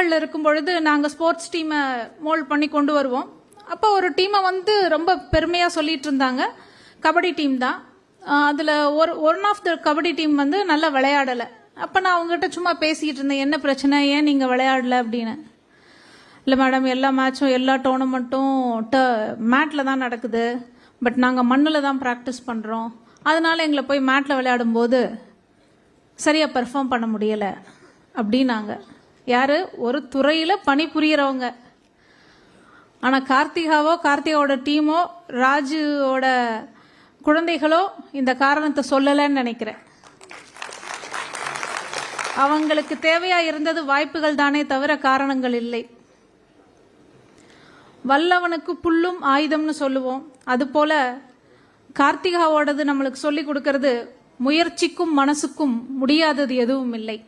மகள் இருக்கும் பொழுது நாங்கள் ஸ்போர்ட்ஸ் டீமை மோல்ட் பண்ணி கொண்டு வருவோம். அப்போ ஒரு டீமை வந்து ரொம்ப பெருமையாக சொல்லிட்டு இருந்தாங்க. கபடி டீம் தான். அதில் one of the kabaddi team வந்து நல்லா விளையாடலை. அப்போ நான் அவங்ககிட்ட சும்மா பேசிக்கிட்டு இருந்தேன், என்ன பிரச்சனை, ஏன் நீங்கள் விளையாடலை அப்படின்னு. இல்லை மேடம், எல்லா மேட்சும் எல்லா டோர்னமெண்ட்டும் மேட்டில் தான் நடக்குது, பட் நாங்கள் மண்ணில் தான் ப்ராக்டிஸ் பண்ணுறோம், அதனால எங்களை போய் மேட்டில் விளையாடும்போது சரியாக பெர்ஃபார்ம் பண்ண முடியலை அப்படின்னாங்க. யார்? ஒரு துறையில் பணிபுரியறவங்க. ஆனால் கார்த்திகாவோட டீமோ ராஜுவோட குழந்தைகளோ இந்த காரணத்தை சொல்லலைன்னு நினைக்கிறேன். அவங்களுக்கு தேவையா இருந்தது வாய்ப்புகள் தானே தவிர காரணங்கள் இல்லை. வல்லவனுக்கு புல்லும் ஆயுதம்னு சொல்லுவோம். அதுபோல கார்த்திகாவோடது நம்மளுக்கு சொல்லி கொடுக்கறது, முயற்சிக்கும் மனசுக்கும் முடியாதது எதுவும் இல்லை.